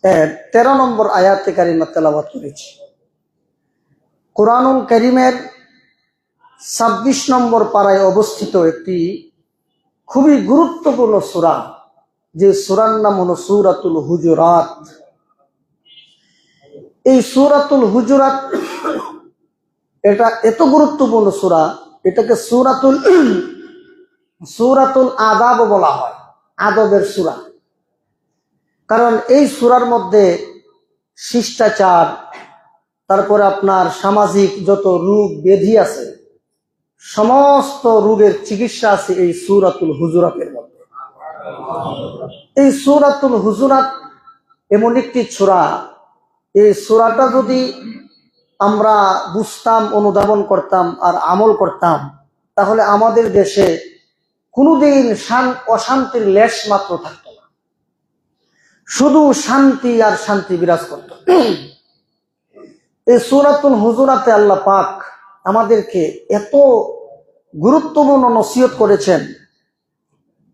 13 নম্বর আয়াতে কারিমা তেলাওয়াত করেছি। কুরআনুল কারীমের 26 নম্বর পারায় অবস্থিত একটি খুবই গুরুত্বপূর্ণ সূরা, যে সূরার নাম হলো সূরাতুল হুজুরাত। এই সূরাতুল হুজুরাত এটা এত গুরুত্বপূর্ণ সূরা, এটাকে সূরাতুল আদাব বলা হয়, আদবের সূরা। কারণ এই সূরার মধ্যে শিষ্টাচার, তারপরে আপনার সামাজিক যত রোগ ব্যাধি আছে, সমস্ত রোগের চিকিৎসা আছে এই সূরাতুল হুজুরাতের মধ্যে। এই সূরাতুল হুজুরাত এমন একটি সূরা, এই সূরাটা যদি আমরা বুঝতাম, অনুধাবন করতাম আর আমল করতাম, তাহলে আমাদের দেশে কোনোদিন অশান্তির লেশ মাত্র থাকতো না, শুধু শান্তি আর শান্তি বিরাজ করত। এই সূরাতুল হুজুরাতে আল্লাহ পাক আমাদেরকে এত গুরুত্বপূর্ণ নসিহত করেছেন।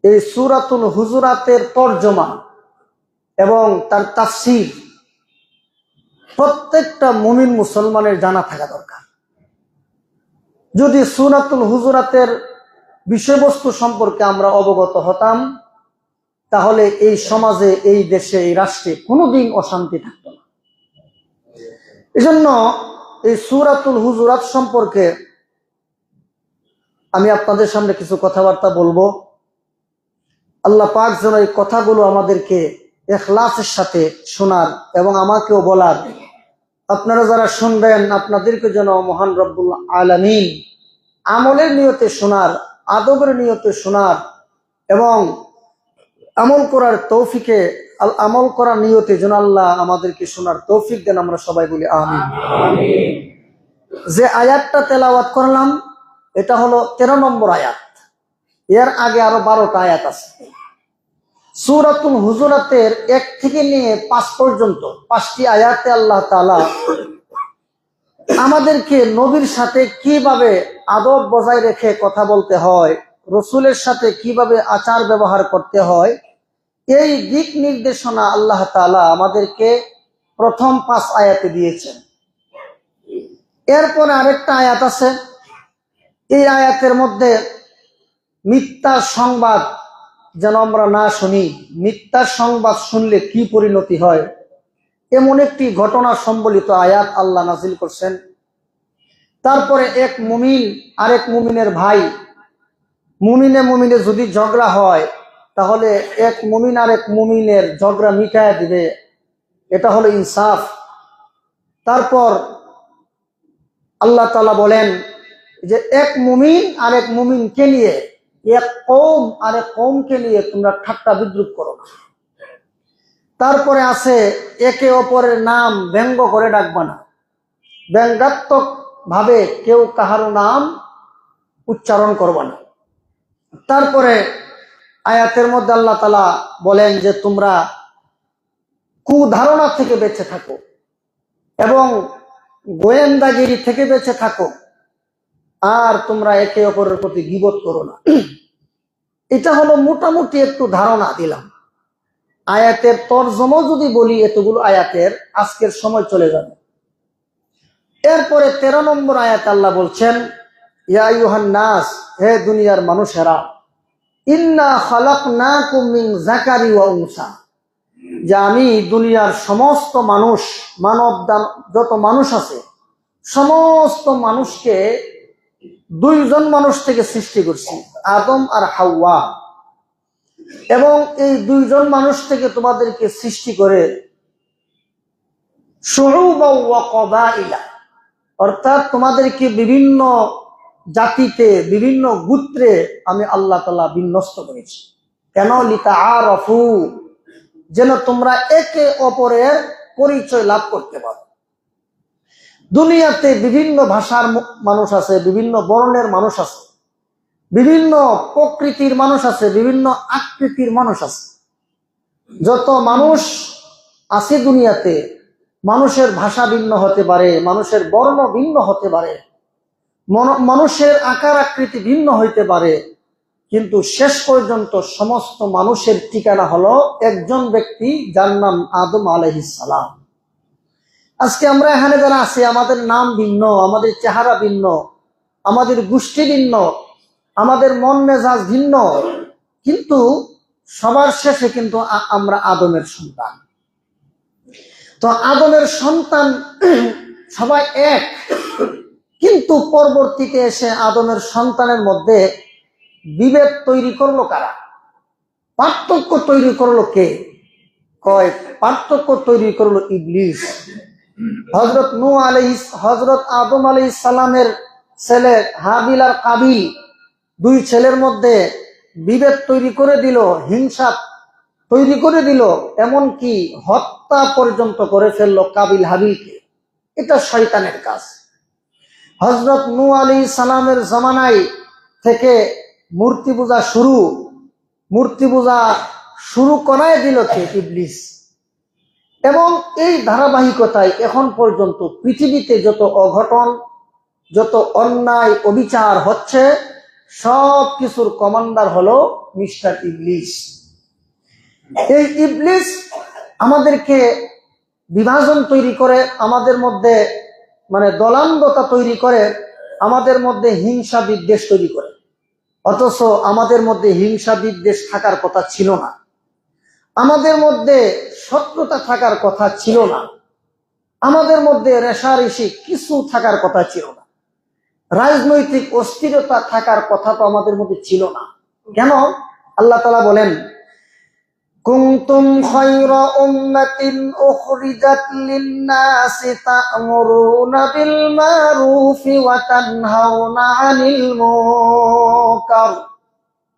এই সূরাতুল হুজুরাতের তরজমা এবং তার তাফসীর প্রত্যেকটা মুমিন মুসলমানের জানা থাকা দরকার। যদি সূরাতুল হুজুরাতের বিষয়বস্তু সম্পর্কে আমরা অবগত হতাম, তাহলে এই সমাজে, এই দেশে, এই রাষ্ট্রে কোনোদিন অশান্তি থাকতো না। এজন্য এই সূরাতুল হুজুরাত সম্পর্কে আমি আপনাদের সামনে কিছু কথাবার্তা বলবো। আল্লাহ পাক যেন এই কথাগুলো আমাদেরকে ইখলাসের সাথে শোনার এবং আমাকেও বলার, আপনারা যারা শুনবেন আপনাদেরকে যেন মহান রব্বুল আলামিন আমলের নিয়তে শোনার, আদবের নিয়তে শোনার এবং আমল করার তৌফিকে, আমল করার নিয়তে যেন আল্লাহ আমাদেরকে শোনার তৌফিক দেন। আমরা সবাই বলি আমিন। যে আয়াতটা তেলাওয়াত করলাম এটা হলো 13 নম্বর আয়াত। এর আগে আরো 12টা আয়াত আছে। সূরাতুল হুজুরাতের 1 থেকে নিয়ে 5 পর্যন্ত 5টি আয়াতে আল্লাহ তাআলা আমাদেরকে নবীর সাথে কিভাবে আদব বজায় রেখে কথা বলতে হয়, রসুলের সাথে কিভাবে আচার ব্যবহার করতে হয়, এই দিক নির্দেশনা আল্লাহ তাআলা আমাদেরকে প্রথম 5 আয়াতে দিয়েছেন। এরপরে আরেকটা আয়াত আছে, এই আয়াতের মধ্যে মিথ্যা সংবাদ যেন আমরা না শুনি, মিথ্যা সংবাদ শুনলে কি পরিণতি হয়, এমন একটি ঘটনা সম্বলিত আয়াত আল্লাহ নাজিল করছেন। তারপরে এক মুমিন আরেক মুমিনের ভাই, মুমিনে যদি ঝগড়া হয় তাহলে এক মুমিন আরেক মুমিনের ঝগড়া মিটায় দিবে, এটা হলো ইনসাফ। তারপর আল্লাহ তাআলা বলেন যে এক মুমিন আরেক মুমিনকে নিয়ে, এক কওম আরেক কওমকে নিয়ে তোমরা ঠাট্টা বিদ্রুপ করো না। তারপরে আছে একে অপরের নাম ব্যঙ্গ করে ডাকবা না, ব্যঙ্গাত্মক ভাবে কেউ কাহারও নাম উচ্চারণ করবা না। তারপরে আয়াতের মধ্যে আল্লাহ তাআলা বলেন যে তোমরা কুধারণা থেকে বেঁচে থাকো এবং গোয়েন্দাগিরি থেকে বেঁচে থাকো, আর তোমরা একে অপরের প্রতি গীবত করো না। এটা হলো মোটামুটি একটু ধারণা দিলাম। আয়াতের তরজমা যদি বলি এতগুলো আয়াতের আজকের সময় চলে যাবে। এরপরে 13 নম্বর আয়াত আল্লাহ বলছেন, ইয়া আইয়ুহান নাস, হে দুনিয়ার মানুষেরা, ইন্না খালাকনাকুম মিন যাকারি ওয়া উনসা, যে আমি দুনিয়ার সমস্ত মানুষ, যত মানুষ আছে সমস্ত মানুষকে 2 জন মানুষ থেকে সৃষ্টি করছি, আদম আর হাওয়া। এবং এই 2 জন মানুষ থেকে তোমাদেরকে সৃষ্টি করে শুউবা ওয়া কবাইলা, অর্থাৎ তোমাদেরকে বিভিন্ন জাতিতে, বিভিন্ন গোত্রে আমি আল্লাহ তাআলা বিন্যস্ত করেছি। কেন? লিতাআরাফু, যেন তোমরা একে অপরের পরিচয় লাভ করতে পারো। দুনিয়াতে বিভিন্ন ভাষার মানুষ আছে, বিভিন্ন বর্ণের মানুষ আছে, বিভিন্ন প্রকৃতির মানুষ আছে, বিভিন্ন আকৃতির মানুষ আছে। যত মানুষ আছে দুনিয়াতে, মানুষের ভাষা ভিন্ন হতে পারে, মানুষের বর্ণ ভিন্ন হতে পারে, মানুষের আকার আকৃতি ভিন্ন হইতে পারে, কিন্তু শেষ পর্যন্ত সমস্ত মানুষের ঠিকানা হলো একজন ব্যক্তি, যার নাম আদম আলাইহিস সালাম। আজকে আমরা এখানে যারা আছি, আমাদের নাম ভিন্ন, আমাদের চেহারা ভিন্ন, আমাদের গোষ্ঠী ভিন্ন, আমাদের মন মেজাজ ভিন্ন, কিন্তু সবার শেষে কিন্তু আমরা আদমের সন্তান। তো আদমের সন্তান সবাই এক, কিন্তু পরবর্তীতে এসে আদমের সন্তানের মধ্যে বিভেদ তৈরি করলো কারা? পার্থক্য তৈরি করলো কে? কয় পার্থক্য তৈরি করলো ইবলিস। হযরত আদম আলাইহিস সালামের ছেলে হাবিল আর কাবিল, দুই ছেলের মধ্যে বিভেদ তৈরি করে দিল, হিংসা তৈরি করে দিল, এমনকি হত্যা পর্যন্ত করে ফেললো কাবিল হাবিলকে। এটা শয়তানের কাজ। হযরত নূহ আলাইহিস সালামের জামানায় থেকে মূর্তি পূজা শুরু করায় দিল কে? ইবলিস। এবং এই ধারাবাহিকতায় এখন পর্যন্ত পৃথিবীতে যত অঘটন, যত অন্যায় অবিচার হচ্ছে, সব কিছুর কমান্ডার হলো মিস্টার ইবলিস। এই ইবলিস আমাদেরকে বিভাজন তৈরি করে, আমাদের মধ্যে দলান্দতা তৈরি করে, আমাদের মধ্যে হিংসা বিদ্বেষ তৈরি করে। অথচ আমাদের মধ্যে হিংসা বিদ্বেষ থাকার কথা ছিল না, আমাদের মধ্যে শত্রুতা থাকার কথা ছিল না, আমাদের মধ্যে রেষারেষি কিছু থাকার কথা ছিল না, রাজনৈতিক অস্থিরতা থাকার কথা তো আমাদের মধ্যে ছিল না। কেন? আল্লাহ তাআলা বলেন, কুনতুম খায়রা উম্মাতিন উখরিজাত লিন-নাসি তা'মুরুনা বিল মারুফি ওয়া তানহাউনা আনিল মুনকার।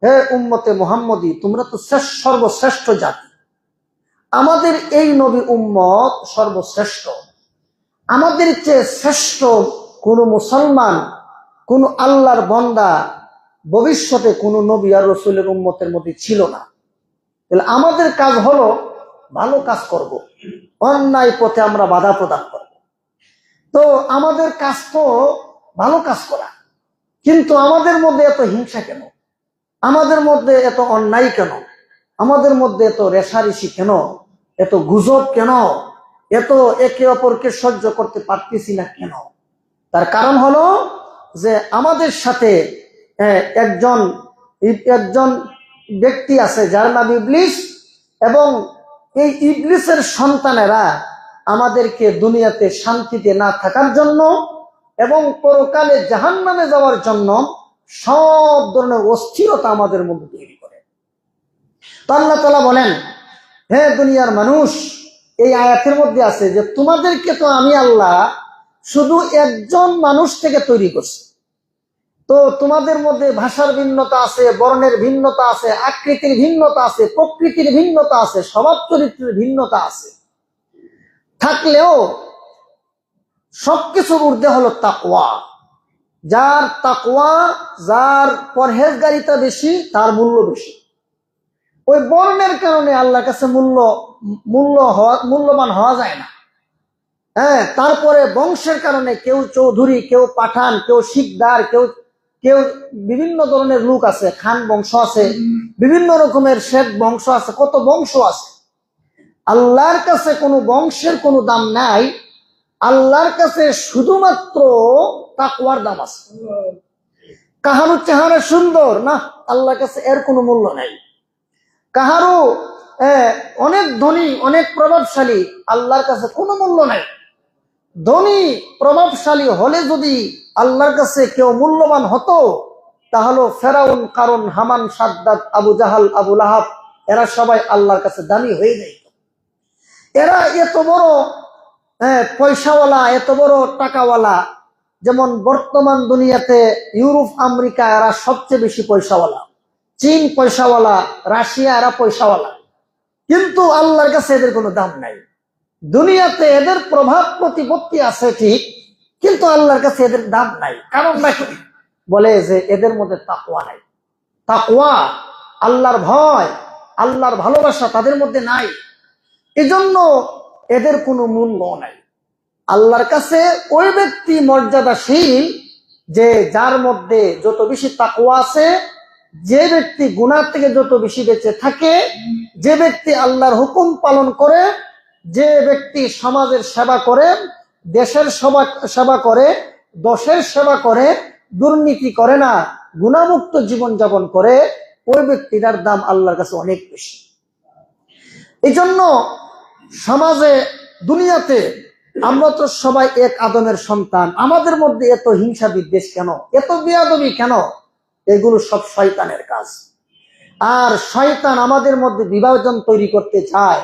হে উম্মতে মুহাম্মদী, তোমরা তো সর্বশ্রেষ্ঠ জাতি। আমাদের এই নবী উম্মত সর্বশ্রেষ্ঠ। আমাদের চেয়ে শ্রেষ্ঠ কোন মুসলমান, কোন আল্লাহর বান্দা ভবিষ্যতে কোন নবী আর রাসূলের উম্মতের মধ্যে ছিল না। তাহলে আমাদের কাজ হলো ভালো কাজ করব, অন্যায় পথে আমরা বাধা প্রদান করব। তো আমাদের কাজ তো ভালো কাজ করা, কিন্তু আমাদের মধ্যে এত হিংসা কেন? আমাদের মধ্যে এত অন্যায় কেন? আমাদের মধ্যে এত রেষারেষি কেন? এত গুজব কেন? এত একে অপরকে সহ্য করতে পারতেছি না কেন? তার কারণ হলো যে আমাদের সাথে একজন ব্যক্তি আছে যার নাম ইবলিস, এবং এই ইবলিসের সন্তানেরা আমাদেরকে দুনিয়াতে শান্তিতে না থাকার জন্য এবং পরকালে জাহান্নামে যাওয়ার জন্য সব ধরনের অস্থিরতা আমাদের মধ্যে তৈরি করে। তো আল্লাহ তাআলা বলেন, হে দুনিয়ার মানুষ, এই আয়াতের মধ্যে আছে যে তোমাদেরকে তো আমি আল্লাহ শুধু একজন মানুষ থেকে তৈরি করছি। তো তোমাদের মধ্যে ভাষার ভিন্নতা আছে, বর্ণের ভিন্নতা আছে, আকৃতির ভিন্নতা আছে, প্রকৃতির ভিন্নতা আছে, স্বভাব চরিত্রের ভিন্নতা আছে, থাকলেও সবকিছুর ঊর্ধ্বে হলো তাকওয়া। যার তাকওয়া, যার পরহেজগারিতা বেশি, তার মূল্য বেশি। ওই বর্ণের কারণে আল্লাহর কাছে মূল্যবান হওয়া যায় না। তারপরে বংশের কারণে কেউ চৌধুরী, কেউ পাঠান, কেউ শিকদার, কেউ বিভিন্ন ধরনের লোক আছে, খান বংশ আছে, বিভিন্ন রকমের শেখ বংশ আছে, কত বংশ আছে। আল্লাহর কাছে কোনো বংশের কোনো দাম নাই, আল্লাহর কাছে শুধুমাত্র তাকওয়ার দাম আছে। কাহারো চেহারা সুন্দর না, আল্লাহর কাছে এর কোনো মূল্য নাই। কাহারো অনেক ধনী, অনেক প্রভাবশালী, আল্লাহর কাছে কোনো মূল্য নাই। ধনী প্রভাবশালী হলে যদি আল্লাহর কাছে কেউ মূল্যবান হতো, তাহলে ফেরাউন, কারণ, হামান, সাদ্দাত, আবু জাহাল, আবু লাহাব, এরা সবাই আল্লাহর কাছে দামি হয়ে যায়। এরা এত বড় পয়সাওয়ালা, এত বড় টাকাওয়ালা, যেমন বর্তমান দুনিয়াতে ইউরোপ, আমেরিকা, এরা সবচেয়ে বেশি পয়সাওয়ালা, চীন পয়সাওয়ালা, রাশিয়া, এরা পয়সাওয়ালা, কিন্তু আল্লাহর কাছে এদের কোনো দাম নাই। দুনিয়াতে এদের প্রভাব প্রতিপত্তি আছে ঠিক, কিন্তু আল্লাহর কাছে এদের দাম নাই। কারণ নাকি বলে যে এদের মধ্যে তাকওয়া নাই। তাকওয়া, আল্লাহর ভয়, আল্লাহর ভালোবাসা তাদের মধ্যে নাই, এজন্য এদের কোনো মূল্য নাই। আল্লাহর কাছে ওই ব্যক্তি মর্যাদাশীল যে যার মধ্যে যত বেশি তাকওয়া আছে, যে ব্যক্তি গুনাহ থেকে যত বেশি বেঁচে থাকে, যে ব্যক্তি আল্লাহর হুকুম পালন করে, যে ব্যক্তি সমাজের সেবা করে, দেশের সেবা করে, দশের সেবা করে, দুর্নীতি করে না, গুনাহমুক্ত জীবন যাপন করে, ওই ব্যক্তিটার দাম আল্লাহর কাছে অনেক বেশি। এই জন্য সমাজে, দুনিয়াতে আমরা তো সবাই এক আদমের সন্তান, আমাদের মধ্যে এত হিংসা বিদ্বেষ কেন, এত বেয়াদবি কেন? এগুলো সব শয়তানের কাজ। আর শয়তান আমাদের মধ্যে বিভাজন তৈরি করতে চায়।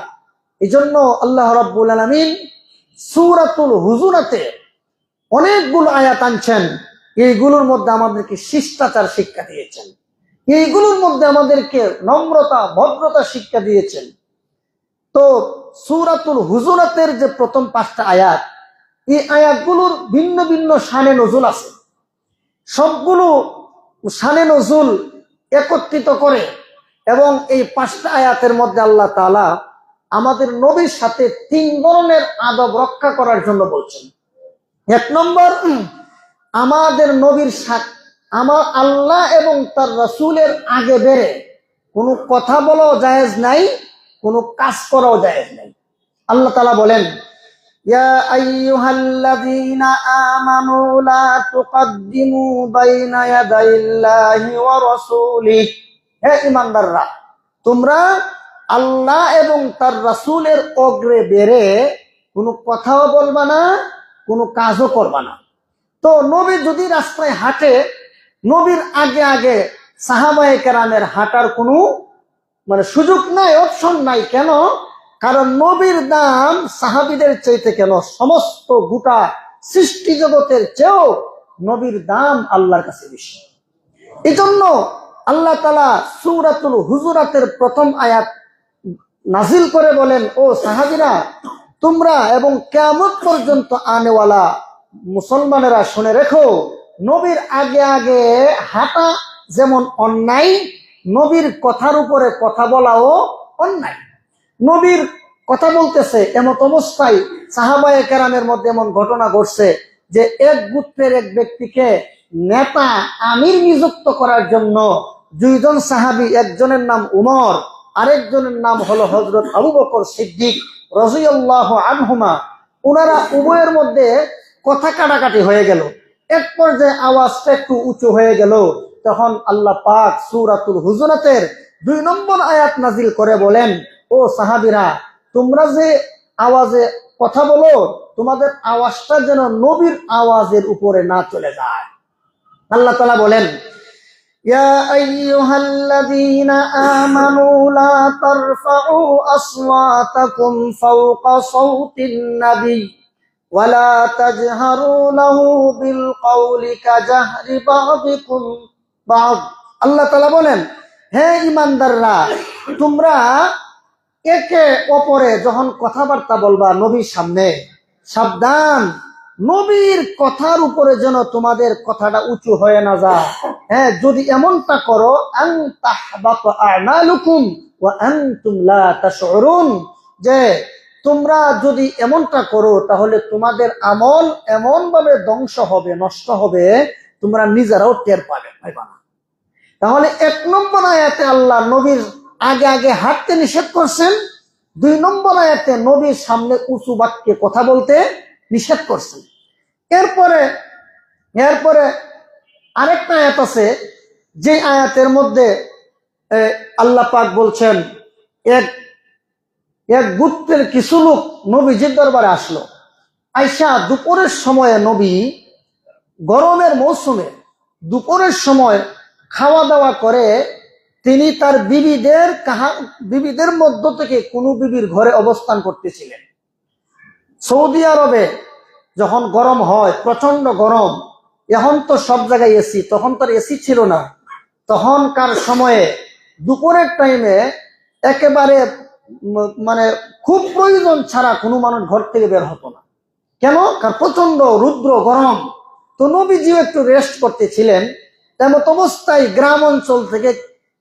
এই জন্য আল্লাহ রাব্বুল আলামিন সূরাতুল হুজুরাতে অনেকগুলো আয়াত আনছেন, এইগুলোর মধ্যে আমাদেরকে শিষ্টাচার শিক্ষা দিয়েছেন, এইগুলোর মধ্যে আমাদেরকে নম্রতা ভদ্রতা শিক্ষা দিয়েছেন। তো সূরাতুল হুজুরাতের যে প্রথম 5টা আয়াত, এই আয়াতগুলোর ভিন্ন ভিন্ন শানে নজুল আছে। সবগুলো শানে নজুল একত্রিত করে এবং এই 5টা আয়াতের মধ্যে আল্লাহ তাআলা আমাদের নবীর সাথে 3 ধরনের আদব রক্ষা করার জন্য বলছেন। 1 নম্বর, আমাদের নবীর সাথে আমার আল্লাহ এবং তার রাসূলের আগে বেড়ে কোনো কথা বলাও জায়েজ নাই, কোনো কাজ করাও জায়েজ নাই। আল্লাহ তাআলা বলেন, ইয়া আইয়ুহাল্লাযীনা আমানু লা তুকদ্দিমু বাইনা ইয়াদাইল্লাহি ওয়া রাসূলিহি, হে ঈমানদাররা, তোমরা আল্লাহ এবং তার রাসূলের অগ্রে বেড়ে কোনো কথাও বলবা না, কোনো কাজও করবা না। তো নবী যদি রাস্তায় হাঁটে, নবীর আগে আগে সাহাবায়ে কেরামের হাঁটার কোনো সুযোগ নাই, অপশন নাই। কেন? কারণ নবীর দাম সাহাবীদের চাইতে কেন, সমস্ত গোটা সৃষ্টি জগতের চেয়েও নবীর দাম আল্লাহর কাছে বেশি। এই জন্য আল্লাহ তাআলা সূরাতুল হুজুরাতের প্রথম আয়াত নাজিল করে বলেন, ও সাহাবীরা, তোমরা এবং কিয়ামত পর্যন্ত আনেওয়ালা মুসলমানেরা শুনে রেখো, নবীর আগে আগে হাঁটা যেমন অন্যায়, নবীর কথার উপরে কথা বলাও অন্যায়। নবীর কথা বলতেছে, এমত অবস্থায় সাহাবায়ে কেরামের মধ্যে এমন ঘটনা ঘটছে যে এক গোত্রের এক ব্যক্তিকে নেতা আমির নিযুক্ত করার জন্য 2 জন সাহাবী, একজনের নাম উমর, আরেকজনের নাম হলো হযরত আবু বকর সিদ্দিক রাদিয়াল্লাহু আনহুমা, ওনারা উভয়ের মধ্যে কথা কাটাকাটি হয়ে গেল। এক পর্যায়ে আওয়াজটা একটু উঁচু হয়ে গেল। তখন আল্লাহ পাক সূরাতুল হুজুরাতের 2 নম্বর আয়াত নাজিল করে বলেন, ও সাহাবীরা, তোমরা যে আওয়াজে কথা বলো, তোমাদের আওয়াজটা যেন নবীর আওয়াজের উপরে না চলে যায়। আল্লাহ তাআলা বলেন, ইয়া আইয়ুহাল্লাযীনা আমানু লা তারফাউ আসওয়াতাকুম ফাওকা সাওতিন নাবী ওয়া লা তাজহারু লাহু বিল কওলি কাজাহরি বাযিকুম বায। আল্লাহ তাআলা বলেন, হে ঈমানদাররা, তোমরা একে অপরে যখন কথাবার্তা বলবা নবীর সামনে, সাবধান, নবীর কথার উপরে যেন তোমাদের কথাটা উঁচু হয়ে না যায়। হ্যাঁ, যদি এমনটা করো, আন তাহবাতু আমালুকুম ওয়া আনতুম লা তাশউরুন, যে তোমরা যদি এমনটা করো তাহলে তোমাদের আমল এমন ভাবে ধ্বংস হবে, নষ্ট হবে, তোমরা নিজেরাও টের পাবে না। তাহলে 1 নম্বর আয়াতে আল্লাহ নবীর আগে আগে হাঁটতে নিষেধ করছেন, 2 নম্বর আয়াতে নবীর সামনে উঁচু বাক্যে কথা বলতে নিষেধ করছেন। এরপরে আরেকটা আয়াত আছে, যে আয়াতের মধ্যে আল্লাহ পাক বলছেন, এক গোত্রের কিছু লোক নবীজির দরবারে আসলো। আইসা দুপুরের সময়ে, নবী গরমের মৌসুমে দুপুরের সময় খাওয়া দাওয়া করে, তিনি তার বিবিদের মধ্য থেকে কোন বিবির ঘরে অবস্থান করতেছিলেন। সৌদি আরবে যখন গরম হয়, প্রচন্ড গরম, এখন তো সব জায়গায় এসি, তখন তো এসি ছিল না। তখনকার সময়ে দুপুরের টাইমে একেবারে খুব প্রয়োজন ছাড়া কোনো মানুষ ঘর থেকে বের হতো না। কেন? কারণ প্রচন্ড রুদ্র গরম। তো নবীজিও একটু রেস্ট করতেছিলেন। তেমন অবস্থায় গ্রাম অঞ্চল থেকে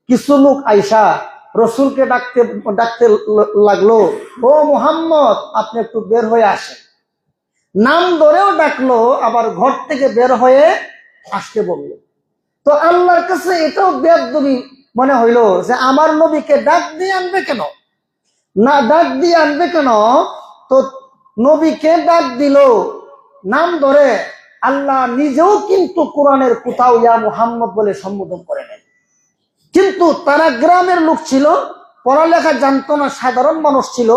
কিছু লোক আইসা রসুলকে ডাকতে লাগলো, ও মুহাম্মদ, আপনি একটু বের হয়ে আসেন। নাম ধরেও ডাকলো, আবার ঘর থেকে বের হয়ে আসতে বললো। তো আল্লাহর কাছে এটাও বেয়াদবি মনে হইলো যে আমার নবীকে ডাক দিয়ে আনবে কেন, না ডাক দিয়ে আনবে কেন? তো নবীকে ডাক দিল নাম ধরে, আল্লাহ নিজেও কিন্তু কোরআনের কোথাও ইয়া মুহাম্মদ বলে সম্বোধন করে নেন। কিন্তু তারা গ্রামের লোক ছিল, পড়ালেখা জানতো না, সাধারণ মানুষ ছিল।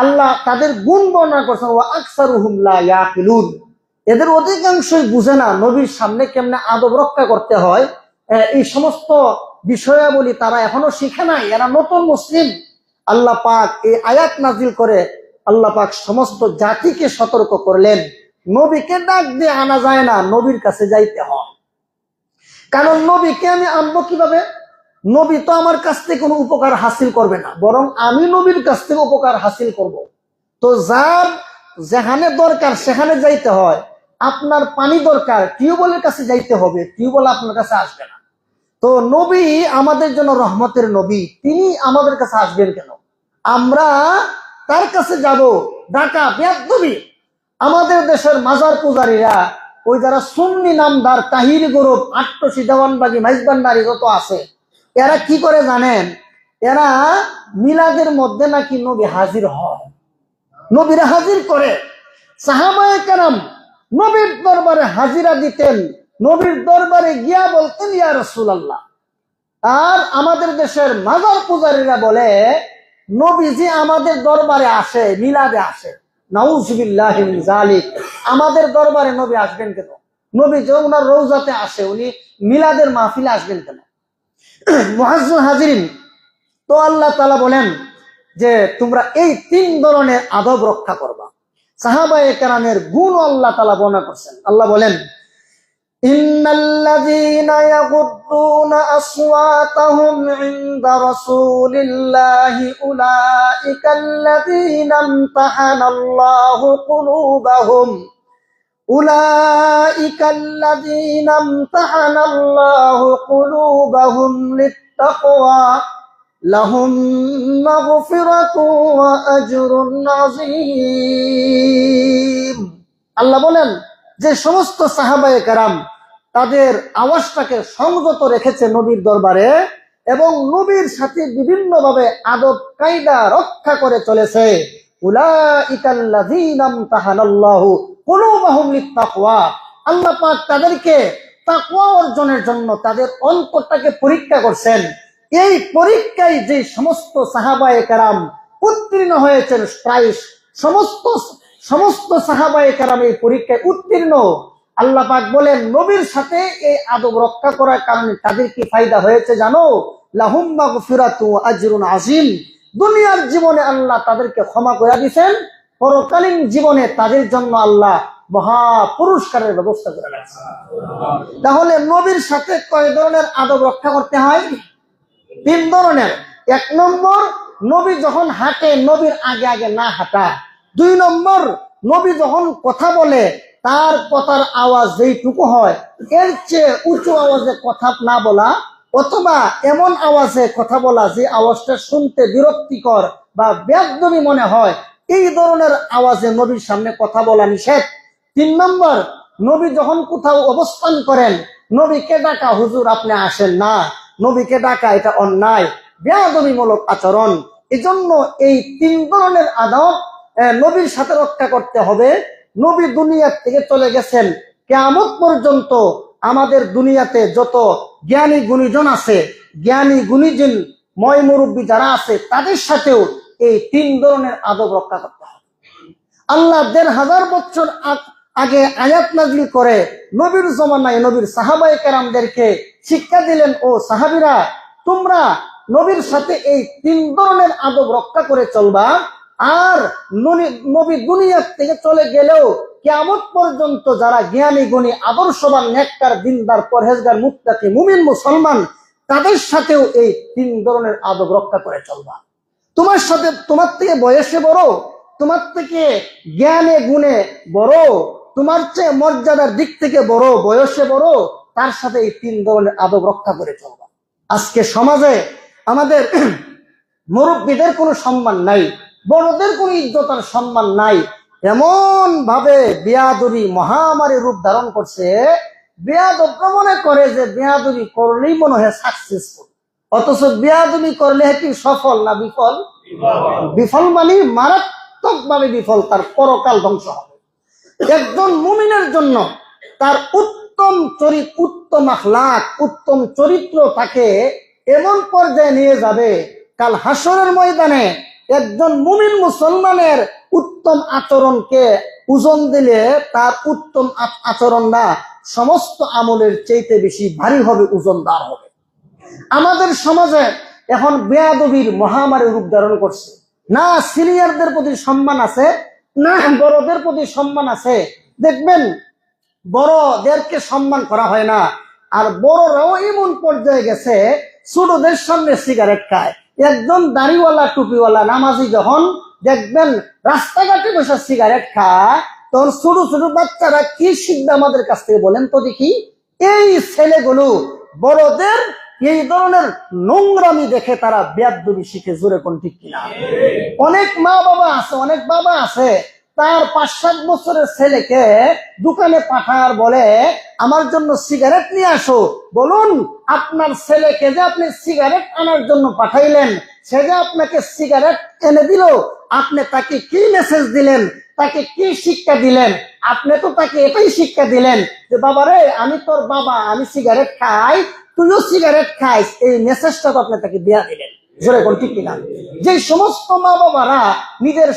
আল্লাহ তাদের গুণ বর্ণনা করছেন, ওয়া আকসারুহুম লা ইয়াকিলুন, এদের অধিকাংশই বুঝে না নবীর সামনে কেমনে আদব রক্ষা করতে হয়। এই সমস্ত বিষয়াবলী তারা এখনো শিখে নাই, এরা নতুন মুসলিম। আল্লাহ পাক এই আয়াত নাজিল করে আল্লাহ পাক সমস্ত জাতিকে সতর্ক করলেন, নবীকে ডাক দিয়ে আনা যায় না, নবীর কাছে যাইতে হয়। কারণ নবীকে আমি আনবো কিভাবে? নবী তো আমার কাছ থেকে কোনো উপকার হাসিল করবে না, বরং আমি নবীর কাছ থেকে উপকার হাসিল করব। তো যার যেখানে দরকার সেখানে যাইতে হয়। আপনার পানি দরকার, টিউবওয়েলের কাছে যাইতে হবে, টিউবওয়েল আপনার কাছে আসবে না। তো নবী আমাদের জন্য রহমতের নবী, তিনি আমাদের কাছে আসবেন কেন? আমরা তার কাছে যাব। ডাকা বেয়াদবি। আমাদের দেশের মাজার পূজারীরা, ওই যারা সুন্নি নামদার তাহির গ্রুপ, আট্টসি, দেওয়ানবাগি, মাইজবান্ডারি যত আছে, এরা কি করে জানেন? এরা মিলাদের মধ্যে নাকি নবী হাজির হয়, নবীরা হাজির করে। সাহাবায়ে কেরাম নবীর দরবারে হাজিরা দিতেন, নবীর দরবারে গিয়া বলতেন ইয়া রাসূলুল্লাহ। আর আমাদের দেশের মাজার পূজারীরা বলে নবীজি আমাদের দরবারে আসে, মিলাদে আসে। নাউযুবিল্লাহি মিন যালিক। আমাদের দরবারে নবী আসবেন কেন? নবী যে ওনার রওজাতে আসে, উনি মিলাদের মাহফিলে আসবেন কেন? মুআজ্জিন হাজিরিন, তো আল্লাহ তাআলা বলেন যে তোমরা এই তিন ধরনের আদব রক্ষা করবা। সাহাবায়ে কেরামের গুণ আল্লাহ তাআলা বর্ণনা করছেন। আল্লাহ বলেন, ইন্নাল্লাযীনা ইয়াগুদ্দুনা আসওয়াতাহুম ইনদা রাসূলিল্লাহি উলাইকাল্লাযীনা ইমতাহানাল্লাহু কুলুবাহুম উলাইকাল্লাযীনা ইমতাহানাল্লাহু কুলুবাহুম লিত্তাকওয়া লাহুম মাগফিরাতু ওয়া আজরুন আযীম। আল্লাহ বলেন যে সমস্ত সাহাবায়ে কেরাম তাদের আওয়াজটাকে সংযত রেখেছে নবীর দরবারে এবং নবীর সাথে বিভিন্নভাবে আদব কায়দা রক্ষা করে চলেছে, উলাইকাল্লাযীনা ইমতাহানাল্লাহু কুলুবাহুম লিত্তাকওয়া, আল্লাহ পাক তাদেরকে তাকওয়া অর্জনের জন্য তাদের অন্তরটাকে পরীক্ষা করছেন। এই পরীক্ষায় যে সমস্ত সাহাবায়ে কেরাম উত্তীর্ণ হয়েছেন, প্রায় সমস্ত সাহাবায়ে কেরাম এই পরীক্ষায় উত্তীর্ণ। আল্লাহ পাক বলেন নবীর সাথে এই আদব রক্ষা করার কারণে তাদের কি ফায়দা হয়েছে জানো? লাহুম মাগফিরাতু ওয়া আজরুন আযীম। দুনিয়ার জীবনে আল্লাহ তাদেরকে ক্ষমা করে দিয়েছেন, পরকালীন জীবনে তাদের জন্য আল্লাহ মহা পুরস্কারের ব্যবস্থা করে রাখছেন। তাহলে নবীর সাথে কয় ধরনের আদব রক্ষা করতে হয়? তিন ধরনের। এক নম্বর, নবী যখন হাঁটে নবীর আগে আগে না হাঁটা। দুই নম্বর, নবী যখন কথা বলে তার কথার আওয়াজ যেইটুকু হয় এর চেয়ে উঁচু আওয়াজে কথা না বলা, অথবা এমন আওয়াজে কথা বলা যে আওয়াজটা শুনতে বিরক্তিকর বা বেয়াদবি মনে হয়, এই ধরনের আওয়াজে নবীর সামনে কথা বলা নিষেধ। তিন নম্বর, নবী যখন কোথাও অবস্থান করেন নবীকে ডাকা, হুজুর আপনি আসেন না, নবীকে ডাকা এটা অন্যায়, বেয়াদবিমূলক আচরণ। এজন্য এই তিন ধরনের আদব নবীর সাথে রক্ষা করতে হবে। নবী দুনিয়া থেকে চলে গেছেন, কিয়ামত পর্যন্ত আমাদের দুনিয়াতে যত জ্ঞানী গুণীজন আছে, জ্ঞানী গুণীজন ময় মুরব্বী যারা আছে, তাদের সাথেও এই তিন ধরনের আদব রক্ষা করতে হবে। আল্লাহ ১৫০০ বছর আগে আয়াত নাযিল করে নবীর জমানায় নবীর সাহাবায়ে কেরামদেরকে শিক্ষা দিলেন, ও সাহাবীরা তোমরা নবীর সাথে এই তিন ধরনের আদব রক্ষা করে চলবা। আর নবী দুনিয়া থেকে চলে গেলেও কিয়ামত পর্যন্ত যারা জ্ঞানী গুণী আদর্শবান নেককার দিনদার পরহেজগার মুত্তাকি মুমিন মুসলমান, তাদের সাথেও এই তিন ধরনের আদব রক্ষা করে চলবা। তোমার থেকে বয়সে বড়, তোমার থেকে জ্ঞানে গুণে বড়, তোমার চেয়ে মর্যাদার দিক থেকে বড়, বয়সে বড়, তার সাথে এই তিন ধরনের আদব রক্ষা করে চলবা। আজকে সমাজে আমাদের মুরব্বীদের কোনো সম্মান নাই, বড়দের কোনো ইজ্জত আর সম্মান নাই। এমন ভাবে বেয়াদবি মহামারী রূপ ধারণ করছে বেয়াদব মনে করে যে বেয়াদবি করলেই মনে হয় সাকসেসফুল, অথচ বেয়াদবি করলে কি সফল না বিফল? বিফল মানে মারাত্মক ভাবে বিফল, তার পরকাল ধ্বংস হবে। একজন মুমিনের জন্য তার উত্তম চরিত্র, উত্তম আখলাক, উত্তম চরিত্র তাকে এমন পর্যায়ে নিয়ে যাবে, কাল হাসরের ময়দানে একজন মুমিন মুসলমানের উত্তম আচরণকে ওজন দিলে তার উত্তম আচরণ না সমস্ত আমলের চাইতে বেশি ভারী হবে, ওজনদার হবে। আমাদের সমাজে এখন বেয়াদবির মহামারী রূপ ধারণ করছে। না সিনিয়রদের প্রতি সম্মান আছে, না বড়দের প্রতি সম্মান আছে। দেখবেন বড়দেরকে সম্মান করা হয় না, আর বড়রাও এমন পর্যায়ে গেছে ছোটদের সামনে সিগারেট খায়। একজন দাড়িওয়ালা টুপিওয়ালা নামাজি যখন দেখবেন রাস্তাঘাটে বসে সিগারেট খায়, তখন ছোট ছোট বাচ্চারা কি শিখবে আমাদের কাছ থেকে বলেন তো দেখি? এই ছেলেগুলো বড়দের এই ধরনের নোংরামি দেখে তারা বেয়াদবি শিখে, জোরে কোন ঠিক কিনা? অনেক মা বাবা আছে, অনেক বাবা আছে, তার 5-7 বছরের ছেলেকে দোকানে পাঠার বলে আমার জন্য সিগারেট নিয়ে আসো। বলুন, আপনার ছেলেকে যে আপনি সিগারেট আনার জন্য পাঠাইলেন, সে যে আপনাকে সিগারেট এনে দিল, আপনি তাকে কি মেসেজ দিলেন, তাকে কি শিক্ষা দিলেন? আপনি তো তাকে এটাই শিক্ষা দিলেন যে বাবা রে, আমি তোর বাবা, আমি সিগারেট খাই, তুইও সিগারেট খাইস, এই মেসেজটা তো আপনি তাকে দেয়া দিলেন। জোরে কোন ঠিক কিনা? যে সমস্ত মা বাবারা নিজের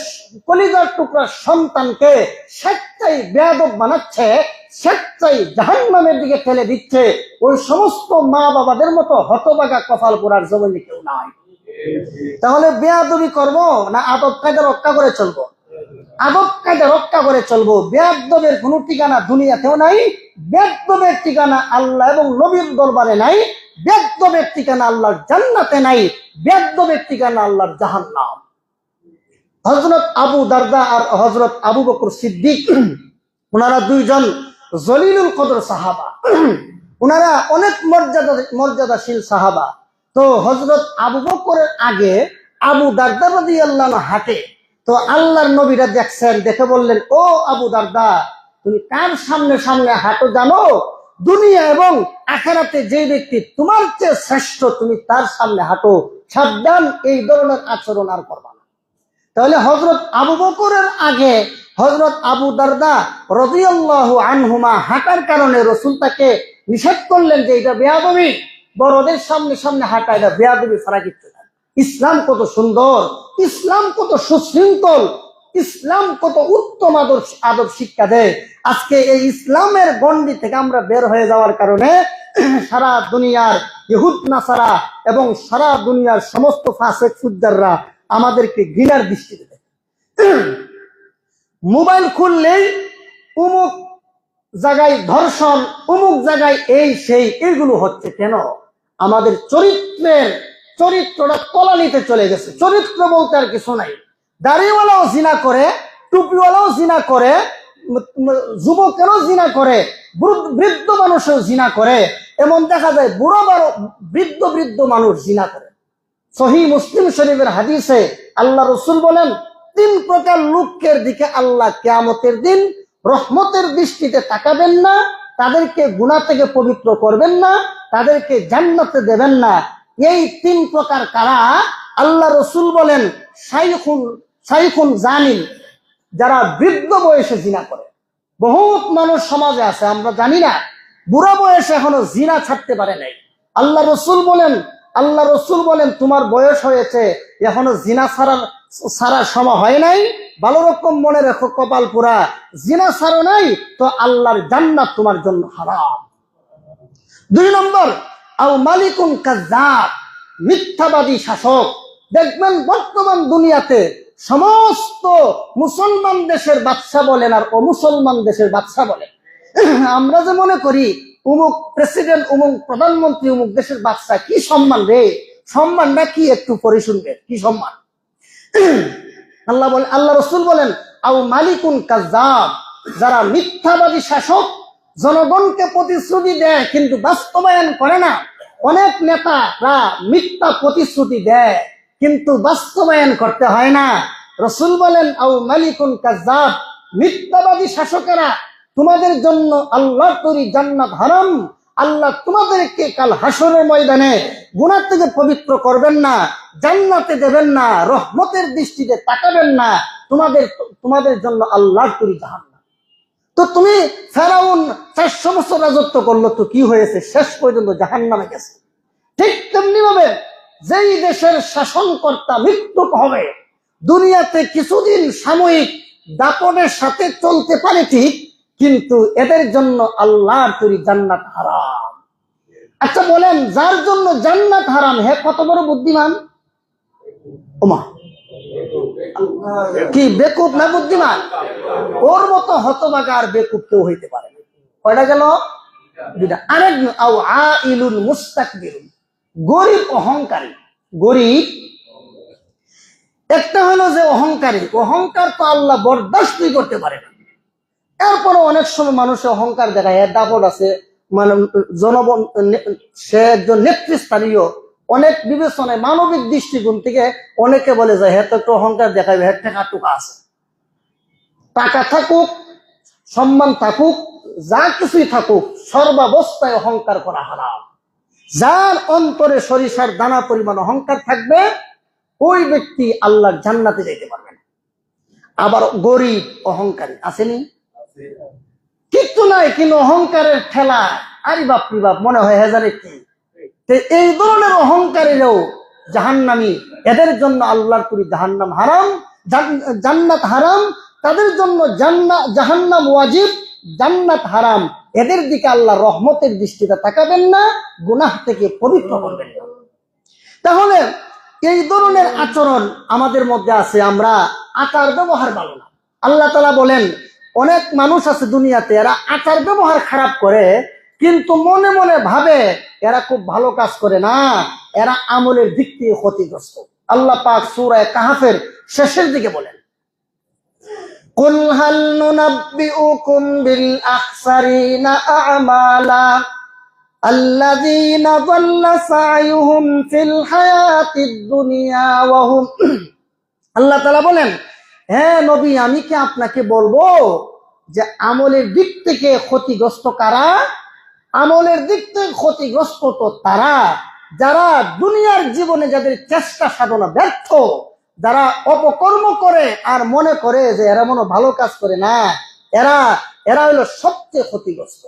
কলিজার টুকরা সন্তানকে স্বেচ্ছায় বেয়াদব বানাচ্ছে, স্বেচ্ছায় জাহান্নামের দিকে ঠেলে দিচ্ছে, ওই সমস্ত মা বাবাদের মতো হতভাগা কপাল পোড়ার জগতে কেউ নাই। তাহলে বেয়াদবি করবো না আদব কায়দা রক্ষা করে চলবো? আদব কায়দা রক্ষা করে চলবো। বেয়াদবের কোনো ঠিকানা দুনিয়াতেও নাই, বেয়াদবের ঠিকানা আল্লাহ এবং নবীর দরবারে নাই, বেয়াদবের ঠিকানা আল্লাহর জান্নাতে নাই, বেয়াদবের ঠিকানা আল্লাহর জাহান্নাম। হযরত আবু দারদা আর হযরত আবু বকর সিদ্দিক, ওনারা দুইজন জলিলুল কদর সাহাবা, ওনারা অনেক মর্যাদাশীল সাহাবা। তো হযরত আবু বকরের আগে আবু দারদা রাদিয়াল্লাহু আনহু হাঁটে, তো আল্লাহর নবীরা দেখছেন, দেখে বললেন, ও আবু দারদা, তুমি কার সামনে সামনে হাঁটো জানো? দুনিয়া এবং আখিরাতে যে ব্যক্তি তোমার চেয়ে শ্রেষ্ঠ, তুমি তার সামনে হাঁটো, সাবধান, এই ধরনের আচরণ আর করবা না। তাহলে হযরত আবু বকরের আগে হযরত আবু দারদা রাদিয়াল্লাহু আনহুমা হাঁটার কারণে রাসূল তাকে নিষেধ করলেন যে এটা বেয়াদবি, বড়দের সামনে সামনে হাঁটা এটা বেয়াদবি ছাড়া কিছু না। ইসলাম কত সুন্দর, ইসলাম কত সুশৃঙ্খল, ইসলাম কত উত্তম আদব শিক্ষা দেয়। আজকে এই ইসলামের গণ্ডি থেকে আমরা বের হয়ে যাওয়ার কারণে সারা দুনিয়ার ইহুদ নাসারা এবং সারা দুনিয়ার সমস্ত ফাসেক ফুজ্জাররা আমাদেরকে ঘৃণার দৃষ্টিতে দেখে। মোবাইল খুললেই অমুক জায়গায় ধর্ষণ, অমুক জায়গায় এই সেই, এগুলো হচ্ছে কেন? আমাদের চরিত্রটা তলানিতে চলে গেছে। চরিত্র বলতে আর কিছু নাই। দাড়িওয়ালাও জিনা করে, টুপিওয়ালাও জিনা করে, যুবকেরও জিনা করে, বৃদ্ধ মানুষও জিনা করে, এমন দেখা যায় বুড়ো বৃদ্ধ মানুষ জিনা করে। সহিহ মুসলিম শরীফের হাদিসে আল্লাহ রাসূল বলেন, 3 প্রকার লোকের দিকে আল্লাহ কিয়ামতের দিন রহমতের দৃষ্টিতে তাকাবেন না, তাদেরকে গুনাহ থেকে পবিত্র করবেন না, তাদেরকে জান্নাতে দেবেন না। এই 3 প্রকার কারা? আল্লাহ রাসূল বলেন, শাইখুন জানিন, যারা বৃদ্ধ বয়সে জিনা করে। বহুত মানুষ সমাজে আছে, আমরা জানি না, বুড়া বয়সে এখনো জিনা ছাড়তে পারে নাই। আল্লাহ রসুল বলেন তোমার বয়স হয়েছে, এখনো জিনা ছাড়ার সময় হয় নাই, ভালো রকম মনে রেখো, কপাল পুরা, জিনা ছাড়ো নাই তো আল্লাহর জান্নাত তোমার জন্য হারাম। 2 নম্বর, আও মালিকুন কাজ্জাব, মিথ্যাবাদী শাসক। দেখবেন বর্তমান দুনিয়াতে সমস্ত মুসলমান দেশের বাদশা বলেন আর অমুসলমান দেশের বাদশা বলেন, আমরা যে মনে করি অমুক প্রেসিডেন্ট, অমুক প্রধানমন্ত্রী, অমুক দেশের বাদশা, কি সম্মান রে! সম্মানটা কি একটু পরে শুনবে, কি সম্মান! আল্লাহ রসুল বলেন, আও মালিকুন কাজ্জাব, যারা মিথ্যাবাদী শাসক, জনগণকে প্রতিশ্রুতি দেয় কিন্তু বাস্তবায়ন করে না। অনেক নেতারা মিথ্যা প্রতিশ্রুতি দেয় কিন্তু বাস্তবায়ন করতে হয় না। রসুল বলেন, আও মালিকুন কাজ্জাব, মিথ্যাবাদী শাসকেরা তোমাদের জন্য আল্লাহর তৈরি জান্নাত হারাম। আল্লাহ তোমাদেরকে কাল হাসরের ময়দানে গুনাহ থেকে পবিত্র করবেন না, জান্নাতে দেবেন না, রহমতের দৃষ্টিতে তাকাবেন না, তোমাদের জন্য আল্লাহর তৈরি জাহান্নাম। তো তুমি ফেরাউন 400 বছর রাজত্ব করলো, তো কি হয়েছে? শেষ পর্যন্ত জাহান্নামে গেছে। ঠিক তেমনি ভাবে যেই দেশের শাসনকর্তা মৃত্যু হবে, দুনিয়াতে কিছুদিন সাময়িক দাপনের সাথে চলতে পারে ঠিক, কিন্তু এদের জন্য আল্লাহর তৈরি জান্নাত হারাম। আচ্ছা বলেন, যার জন্য জান্নাত হারাম, হে কত বড় বুদ্ধিমান? ওমা, কি বেকুব না বুদ্ধিমান? ওর মতো হতভাগা আর বেকুব কেউ হইতে পারে না। কয়টা গেল? দুইটা। আরেক আও আইলুন মুস্তাকবিরুন, গরিব অহংকারী। গরিব একটা হলো যে অহংকারী, অহংকার তো আল্লাহ বরদাস্তই করতে পারে না। এরপরে অনেক সময় মানুষের অহংকার দেখায়, এর দাপট আছে, মানে জনগণ, সে একজন নেতৃস্থানীয়, অনেক বিবেচনায় মানবিক দৃষ্টিকোণ থেকে অনেকে বলে যে হ্যাঁ তো একটু অহংকার দেখাবে, হ্যাঁ টাকা টুকা আছে, টাকা থাকুক, সম্মান থাকুক, যা কিছুই থাকুক, সর্বাবস্থায় অহংকার করা হারাম। যার অন্তরে সরিষার দানা পরিমাণ অহংকার থাকবে, ওই ব্যক্তি আল্লাহর জান্নাতে যেতে পারবে না। আবার গরিব অহংকারী আসেনি? কিচ্ছু নাই, কিন্তু অহংকারের ঠেলা, আরে বাপরি বাপ, মনে হয় হাজারে কি। এই ধরনের অহংকারীরাও জাহান্নামী। এদের জন্য আল্লাহর তৈরি জাহান্নাম হারাম, জান্নাত হারাম। তাদের জন্য জাহান্নাম ওয়াজিব, জান্নাত হারাম। এদের দিকে আল্লাহ রহমতের দৃষ্টিতে তাকাবেন না, গুনাহ থেকে পবিত্র করবেন না। তাহলে এই ধরনের আচরণ আমাদের মধ্যে আছে। আমরা আচার ব্যবহার ভালো না। আল্লাহ তাআলা বলেন, অনেক মানুষ আছে দুনিয়াতে, এরা আচার ব্যবহার খারাপ করে, কিন্তু মনে মনে ভাবে এরা খুব ভালো কাজ করে না, এরা আমলের দিক থেকে ক্ষতিগ্রস্ত। আল্লাহ পাক সূরা কাহফের শেষের দিকে বলেন, কুল হাল নুনাব্বিউকুম বিল আখসারিনা আমালা আল্লাযীনা যাল্লা সা'য়ুহুম ফিল হায়াতিদ দুনিয়া ওয়া হুম। আল্লাহ তাআলা বলেন, হ্যাঁ নবী, আমি কি আপনাকে বলবো যে আমলের দিক থেকে ক্ষতিগ্রস্ত কারা? আমলের দিক থেকে ক্ষতিগ্রস্ত তো তারা যারা দুনিয়ার জীবনে, যাদের চেষ্টা সাধনা ব্যর্থ, যারা অপকর্ম করে আর মনে করে যে এরা মনে ভালো কাজ করে না, এরা হলো সবচেয়ে ক্ষতিগ্রস্ত।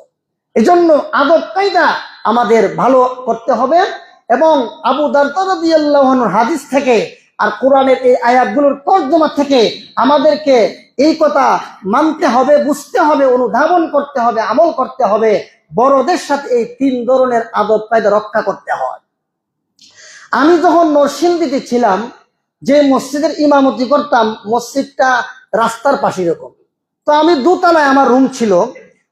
এজন্য আদব কায়দা আমাদের ভালো করতে হবে। এবং আবু দারদা রাদিয়াল্লাহু আনহুর হাদিস থেকে আর কোরআনের এই আয়াতগুলোর তর্জমা থেকে আমাদেরকে এই কথা মানতে হবে, বুঝতে হবে, অনুধাবন করতে হবে, আমল করতে হবে। বড়দের সাথে এই 3 ধরনের আদব কায়দা রক্ষা করতে হয়। আমি যখন নরসিংদীতে ছিলাম, যে মসজিদের ইমামতি করতাম, মসজিদটা রাস্তার পাশে এরকম। তো আমি দোতলায় আমার রুম ছিল,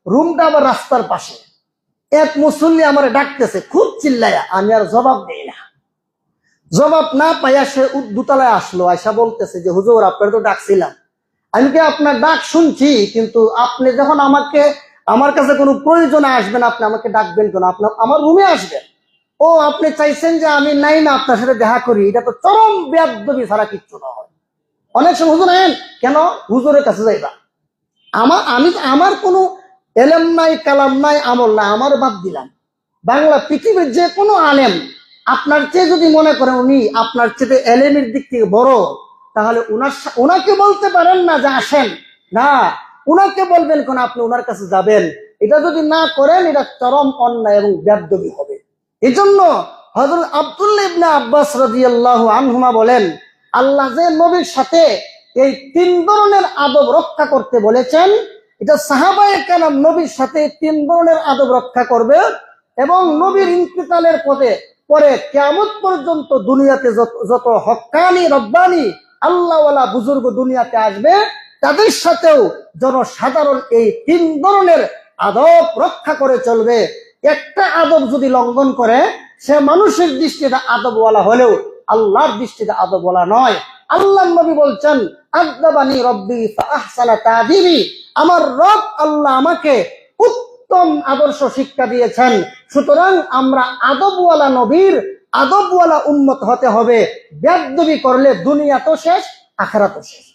রুমটা আবার রাস্তার পাশে। এক মুসল্লি আমার ডাকতেছে খুব চিল্লায়া, আমি আর জবাব দেই না। জবাব না পাইয়া সে দোতলায় আসলো, আয়সা বলতেছে যে হুজুর, আপনার তো ডাকছিলাম। আমি কি আপনার ডাক শুনছি, কিন্তু আপনি যখন আমার কাছে কোনো প্রয়োজনে আসবেন, আপনি আমাকে ডাকবেন কেন? আপনার আমার রুমে আসবেন। ও, আপনি চাইছেন যে আমি নাই না আপনার সাথে দেখা করি? এটা তো চরম বেয়াদবি ছাড়া কিচ্ছু না হয়। অনেক সময় হুজুর আইন কেন, হুজুরের কাছে যাইবা। আমার কোনো এলেম নাই, কালাম নাই, আমল নাই, আমার বাদ দিলাম। বাংলা পৃথিবীর যে কোনো আলেম আপনার চেয়ে যদি মনে করেন উনি আপনার চেয়ে এলেমের দিক থেকে বড়, তাহলে ওনাকে বলতে পারেন না যে আসেন, না, উনাকে বলবেন কেন আপনি ওনার কাছে যাবেন? এটা যদি না করেন, এটা চরম অন্যায় এবং বেয়াদবি হবে। এই জন্য হযরত আব্দুল্লাহ ইবনে আব্বাস রাদিয়াল্লাহু আনহুমা বলেন, আল্লাহ যে নবীর সাথে এই 3 ধরনের আদব রক্ষা করতে বলেছেন, এটা সাহাবায়ে কেরাম নবীর সাথে 3 ধরনের আদব রক্ষা করবে। এবং নবীর ইন্তিকালের পরে কিয়ামত পর্যন্ত দুনিয়াতে যত হক্কানি রব্বানি আল্লাহওয়ালা বুজুর্গ দুনিয়াতে আসবে, তাদের সাথেও জনসাধারণ এই 3 ধরনের আদব রক্ষা করে চলবে। একটা আদব যদি লঙ্ঘন করে, সে মানুষের দৃষ্টিতে আদবওয়ালা হলেও আল্লাহর দৃষ্টিতে আদবওয়ালা নয়। আল্লাহ নবী বলছেন, আদবানি রব্বি ফাআহসানা তাদিবি, আমার রব আল্লাহ আমাকে উত্তম আদর্শ শিক্ষা দিয়েছেন। সুতরাং আমরা আদবওয়ালা নবীর আদবওয়ালা উম্মত হতে হবে। বেয়াদবি করলে দুনিয়া তো শেষ, আখিরাতও শেষ।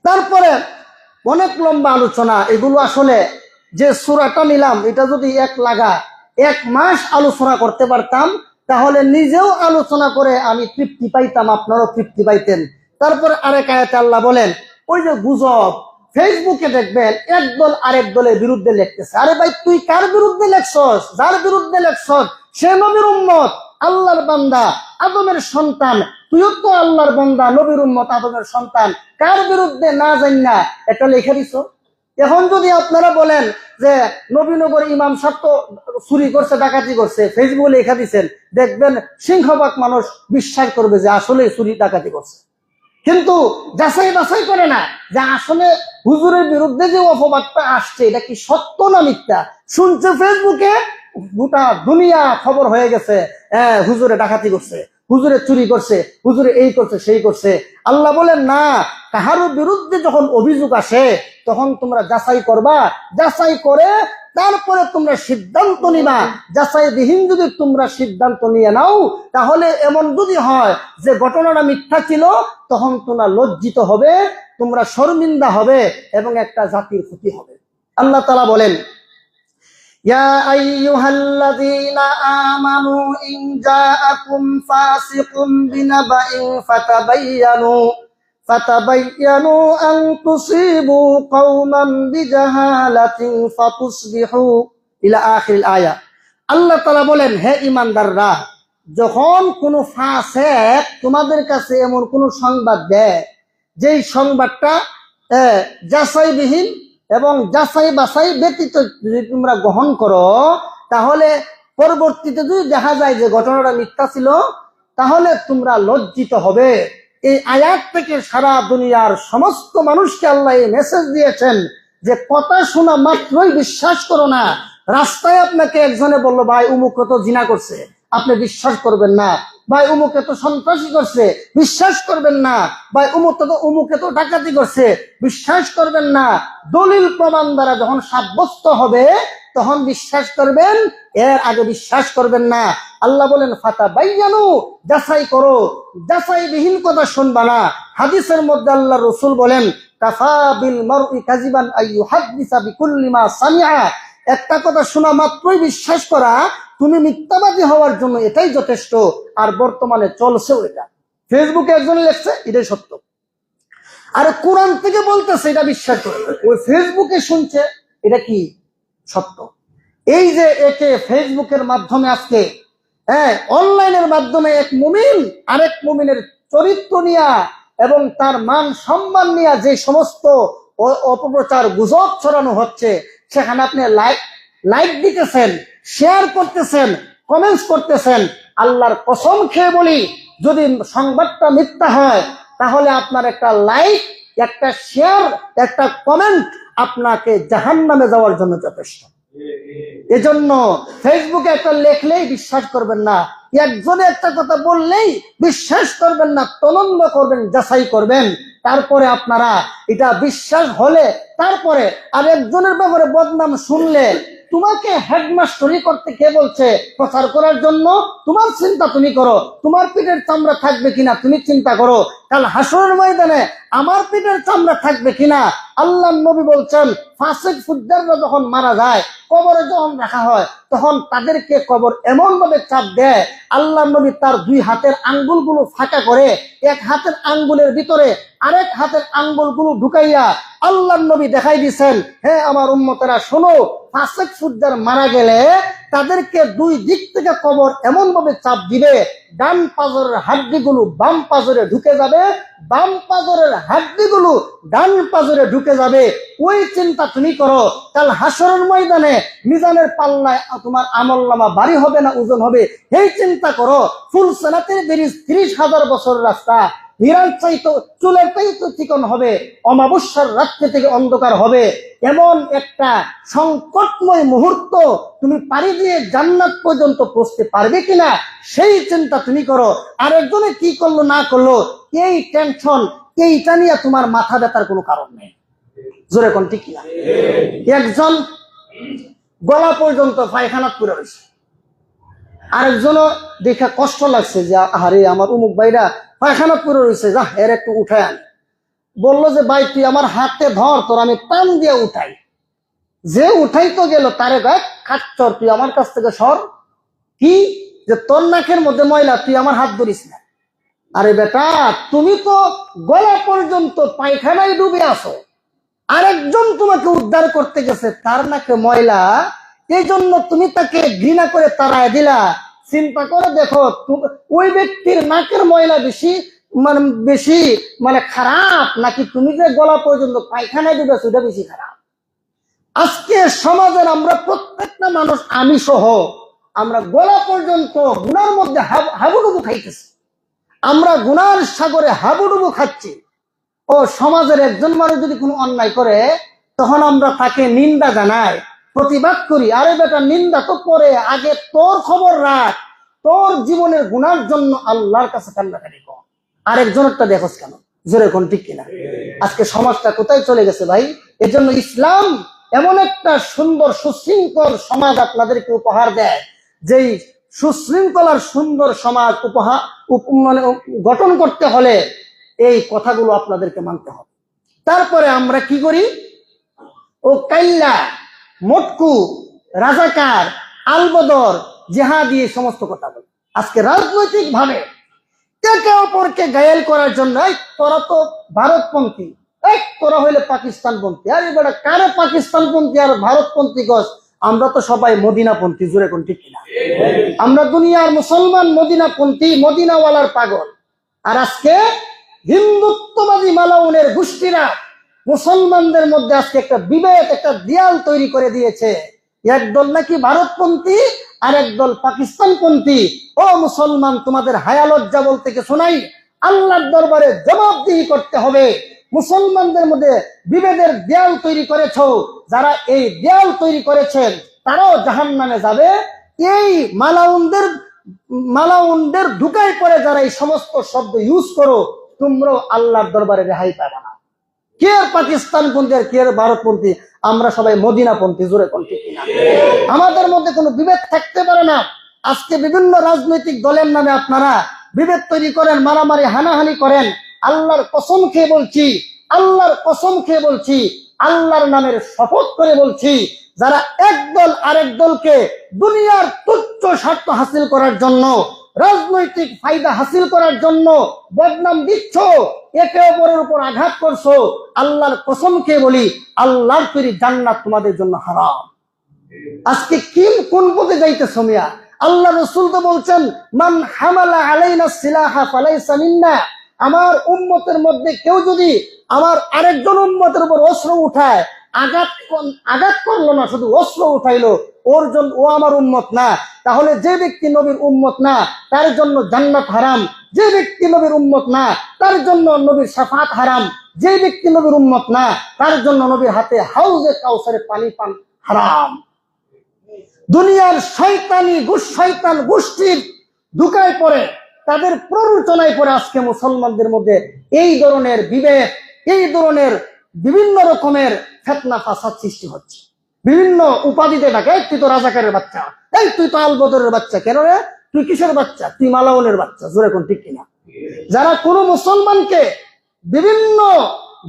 তারপরে অনেক লম্বা আলোচনা। এগুলো আসলে যে সূরাটা নিলাম এটা যদি এক মাস আলোচনা করতে পারতাম তাহলে নিজেও আলোচনা করে আমি তৃপ্তি পাইতাম, আপনারও তৃপ্তি পাইতেন। তারপর আরেক আয়াতে আল্লাহ বলেন, ওই যে গুজব ফেসবুকে দেখবেন একদল আরেক দলের বিরুদ্ধে লিখতেছে। আরে ভাই, তুই কার বিরুদ্ধে লেখছস? যার বিরুদ্ধে লেখছস সে নবীর উম্মত, আল্লাহর বান্দা, আদমের সন্তান। তুইও তো আল্লাহর বান্দা, নবীর উম্মত, আদমের সন্তান। কার বিরুদ্ধে না জানি না এটা লিখে দিছ। এখন যদি আপনারা বলেন যে নবীনগর ইমাম সাহেব তো চুরি করছে, ডাকাতি করছে, ফেসবুকে লেখা দিচ্ছেন, দেখবেন সিংহভাগ মানুষ বিশ্বাস করবে যে আসলে চুরি ডাকাতি করছে। কিন্তু যাচাই বাছাই করে না যে আসলে হুজুরের বিরুদ্ধে যে অপবাদটা আসছে এটা কি সত্য না মিথ্যা। শুনছে ফেসবুকে, গোটা দুনিয়া খবর হয়ে গেছে, হুজুরে ডাকাতি করছে, হুজুরে চুরি করছে, হুজুরে এই করছে সেই করছে। আল্লাহ বলেন না, কাহারও বিরুদ্ধে যখন অভিযোগ আসে তখন তোমরা যাচাই করবা, যাচাই করে তারপরে তোমরা সিদ্ধান্ত নিবা। যাচাই বিহীন যদি তোমরা সিদ্ধান্ত নিয়ে নাও তাহলে এমন যদি হয় যে ঘটনাটা মিথ্যা ছিল, তখন তোমরা লজ্জিত হবে, তোমরা শর্মিন্দা হবে এবং একটা জাতির ক্ষতি হবে। আল্লাহ তাআলা বলেন, ইয়া আইয়ুহাল্লাযীনা আমানু ইন জাআকুম ফাসিকুম বিনাবাইন ফাতাবাইয়ানু আন তুসিবু কওমান বিজাহালাতিন ফাতুসবিহু ইলা আখিরিল আয়া। আল্লাহ তাআলা বলেন, হে ঈমানদাররা, যখন কোনো ফাসিক তোমাদের কাছে এমন কোন সংবাদ দেয় যেই সংবাদটা যাচাইবিহীন এবং যাচাই বাছাই ব্যতীত যদি তোমরা গ্রহণ করো, তাহলে পরবর্তীতে যদি দেখা যায় যে ঘটনাটা মিথ্যা ছিল, তাহলে তোমরা লজ্জিত হবে। এই আয়াত থেকে সারা দুনিয়ার সমস্ত মানুষকে আল্লাহ এই মেসেজ দিয়েছেন যে কথা শোনা মাত্রই বিশ্বাস করো না। রাস্তায় আপনাকে একজনে বললো, ভাই উমুকে তো জিনা করছে, আপনি বিশ্বাস করবেন না। ভাই উমুকে তো সন্ত্রাসী করছে, বিশ্বাস করবেন না। ভাই উমুকে তো ডাকাতি করছে, বিশ্বাস করবেন না। দলিল প্রমাণ দ্বারা যখন সাব্যস্ত হবে তখন বিশ্বাস করবেন, এর আগে বিশ্বাস করবেন না। আল্লাহ বলেন, ফাতাবাইয়ানু, যাচাই করো, যাচাই বিহীন কথা শুনবা না। হাদিসের মধ্যে আল্লাহ রাসূল বলেন, কাফা বিল মারই কাযিবান আইয়ুহাদ্দিসা বিকুল্লি মা সামিআ। একটা কথা শোনা মাত্রই বিশ্বাস করা, তুমি মিথ্যাবাদী হওয়ার জন্য এটাই যথেষ্ট। আর বর্তমানে চলছেও এটা। ফেসবুকে একজন লিখছে, এটাই সত্য। আর কোরআন থেকে বলতেছে এটা বিশ্বাস করে, ওই ফেসবুকে শুনছে এটা কি সত্য। এই যে একে ফেসবুকের মাধ্যমে আজকে অনলাইনের মাধ্যমে এক মুমিন আরেক মুমিনের চরিত্র নিয়া এবং তার মান সম্মান নিয়ে যে সমস্ত অপপ্রচার গুজব ছড়ানো হচ্ছে, সেখানে আপনি লাইক দিতেছেন, শেয়ার করতেছেন, কমেন্টস করতেছেন। আল্লাহর কসম খেয়ে বলি, যদি সংবাদটা মিথ্যা হয় তাহলে আপনার একটা লাইক, একটা শেয়ার, একটা কমেন্ট আপনাকে জাহান্নামে যাওয়ার জন্য যথেষ্ট। এজন্য ফেসবুকে একটা লেখলেই বিশ্বাস করবেন না, একজনে একটা কথা বললেই বিশ্বাস করবেন না, তদন্ত করবেন, যাচাই করবেন। তারপরে আপনারা এটা বিশ্বাস হলে তারপরে আর একজনের ব্যাপারে বদনাম শুনলে, তোমাকে হেডমাস্টারি করতে কে বলছে? প্রচার করার জন্য। তোমার চিন্তা তুমি করো, তোমার পিঠের চামড়া থাকবে কিনা তুমি চিন্তা করো। কাল হাসরের ময়দানে আমার পিঠের চামড়া থাকবে কিনা। আল্লাহ নবী বলছেন, ফাসিক ফুজ্জাররা যখন মারা যায়, কবরে যখন রাখা হয়, তখন তাদেরকে কবর এমন ভাবে চাপ দেয়, আল্লাহ নবী তার দুই হাতের আঙ্গুলগুলো ফাঁকা করে এক হাতের আঙ্গুলের ভিতরে আরেক হাতের আঙ্গুলগুলো ঢুকাইয়া আল্লাহ নবী দেখাই দিচ্ছেন, হে আমার উম্মতেরা শোনো, ফাসিক ফুজ্জার মারা গেলে তাদেরকে দুই দিক থেকে কবর এমন ভাবে চাপ দিবে, ডান পাজরের হাড্ডিগুলো বাম পাজরে ঢুকে যাবে, বাম পাজরের হাড্ডিগুলো ডান পাজরে ঢুকে যাবে। ওই চিন্তা তুমি করো, কাল হাসরের ময়দানে মিজানের পাল্লায় তোমার আমলনামা ভারী হবে না ওজন হবে, এই চিন্তা করো। ফুল সেনাতের ব্রিজ 30,000 বছর রাস্তা, হীরার চাইতো চুলের চাইতো চিকন হবে, অমাবস্যার রাত্রি থেকে অন্ধকার হবে। এমন একটা সংকটময় মুহূর্ত তুমি পাড়ি দিয়ে জান্নাত পর্যন্ত পৌঁছতে পারবে কিনা, সেই চিন্তা তুমি করো। আরেকজনে কি করলো না করলো এই টেনশন, এইটা নিয়ে তোমার মাথা ব্যথার কোনো কারণ নেই। জোরে কোন ঠিক কিনা? একজন গলা পর্যন্ত পায়খানা করে রয়েছে, আরেকজনও দেখে কষ্ট লাগছে যে আরে আমার উমুক ভাইরা পায়খানা করে রয়েছে, যা এর একটু উঠায় আন। বললো যে ভাই তুই আমার হাতে ধর, তোর আমি টান দিয়ে উঠাই। যে উঠাই তো গেল, তারে গায়ে খাচ্চর, তুই আমার কাছ থেকে সর। কি যে তোর নাকের মধ্যে ময়লা, তুই আমার হাত ধরিস না। আরে বেটা, তুমি তো গলা পর্যন্ত পায়খানায় ডুবে আসো, আরেকজন তোমাকে উদ্ধার করতে গেছে, তার নাকে ময়লা, এই জন্য তুমি তাকে ঘৃণা করে তাড়ায় দিলা। চিন্তা করে দেখো, ওই ব্যক্তির নাকের ময়লা বেশি মানে খারাপ, নাকি তুমি যে গলা পর্যন্ত পায়খানায় ডুবেছো এটা বেশি খারাপ? আজকে সমাজের আমরা প্রত্যেকটা মানুষ, আমি সহ, আমরা গলা পর্যন্ত গুনার মধ্যে হাবুডুবু খাইতেছি, আমরা গুনার সাগরে হাবুডুবু খাচ্ছি। ও সমাজের একজন মানুষ যদি কোনো অন্যায় করে, তখন আমরা তাকে নিন্দা জানাই, প্রতিবাদ করি। আরে বেটা, নিন্দা তো পরে, আগে তোর খবর রাখ, তোর জীবনের গুনার জন্য আল্লাহর কাছে কান্নাকাটি কর। আরেকজনেরটা দেখোস কেন? জোরে কোন ঠিক কিনা? আজকে সমাজটা কোথায় চলে গেছে ভাই? এর জন্য ইসলাম এমন একটা সুন্দর সুশৃঙ্খল সমাজ আপনাদেরকে উপহার দেয়, যেই সুশৃঙ্খল আর সুন্দর সমাজ মানে গঠন করতে হলে এই কথাগুলো আপনাদেরকে মানতে হবে। তারপরে আমরা কি করি? ও কাইল্লা, মটকু, রাজাকার, আলবদর, জেহাদি, এই সমস্ত কথা বলি। আজকে রাজনৈতিক ভাবে একে অপরকে গায়েল করার জন্য, তোরা তো ভারতপন্থী, তোরা হইলে পাকিস্তানপন্থী। আর এবার কারে পাকিস্তানপন্থী আর ভারতপন্থী গছ? আমরা তো সবাই মদিনাপন্থী। জোরে কোন ঠিক কিনা? আমরা দুনিয়ার মুসলমান মদিনাপন্থী, মদিনাওয়ালার পাগল। আর আজকে হিন্দুত্ববাদী মালাউনের গোষ্ঠীরা মুসলমানদের মধ্যে আজকে একটা বিভেদ, একটা দেয়াল তৈরি করে দিয়েছে। একদল নাকি ভারতপন্থী আর একদল পাকিস্তানপন্থী। ও মুসলমান, তোমাদের হায়া লজ্জা বলতে কিছু নাই। আল্লাহর দরবারে জবাবদিহি করতে হবে। মুসলমানদের মধ্যে বিভেদের দেয়াল তৈরি করেছো, যারা এই দেয়াল তৈরি করেছেন তারাও জাহান্নামে যাবে। এই মালাউনদের ঢুকাই পরে যারা এই সমস্ত শব্দ ইউজ করো, তোমরাও আল্লাহর দরবারে রেহাই পাবে না। কে পাকিস্তানপন্থী আর কে ভারতপন্থী? আমরা সবাই মদিনাপন্থী। জোরে কোন ঠিক কিনা? আমাদের মধ্যে কোনো বিভেদ থাকতে পারে না। আজকে বিভিন্ন রাজনৈতিক দলের নামে আপনারা বিভেদ তৈরি করেন, মারামারি হানাহানি করেন। আল্লাহর কসম খেয়ে বলছি, আল্লাহর কসম খেয়ে বলছি, আল্লাহর নামের শপথ করে বলছি, যারা একদল আরেক দলকে দুনিয়ার তুচ্ছ স্বার্থ হাসিল করার জন্য, রাজনৈতিক ফায়দা হাসিল করার জন্য বদনাম দিচ্ছ, একে অপরের উপর আঘাত করছো, আল্লাহর কসম খেয়ে বলি, আল্লাহর তৈরি জান্নাত তোমাদের জন্য হারাম। আজকে কোন পথে যাইতেছো মিয়া? আল্লাহ রাসূল তো বলছেন, মান হামালা আলাইনা সিলাহা ফালাইসা মিন্না। আমার উম্মতের মধ্যে কেউ যদি আমার আরেকজন উম্মতের উপর অস্ত্র উঠায়, আঘাত করলো না, শুধু অস্ত্র উঠাইলো, ও আমার উম্মত না। তাহলে যে ব্যক্তি নবীর উম্মত না, তার জন্য জান্নাত হারাম। যে ব্যক্তি নবীর উম্মত না, তার জন্য নবীর শাফাত হারাম। যে ব্যক্তি নবীর উম্মত না, তার জন্য নবীর হাতে হাউজে কাউসারে পানি পান হারাম। দুনিয়ার শয়তান গোষ্ঠীর ঢুকায় পড়ে, তাদের প্ররোচনায় পড়ে আজকে মুসলমানদের মধ্যে এই ধরনের বিভেদ, এই ধরনের বিভিন্ন রকমের ফিতনা ফাসাদ সৃষ্টি হচ্ছে। বিভিন্ন উপাধিতে ডাকে, তুই তো রাজাকারের বাচ্চা, এই তুই তো আলবদরের বাচ্চা, কেন রে? তুই কিসের বাচ্চা? তুই মালাউনের বাচ্চা। জোরে কোন ঠিক কিনা? যারা কোনো মুসলমানকে বিভিন্ন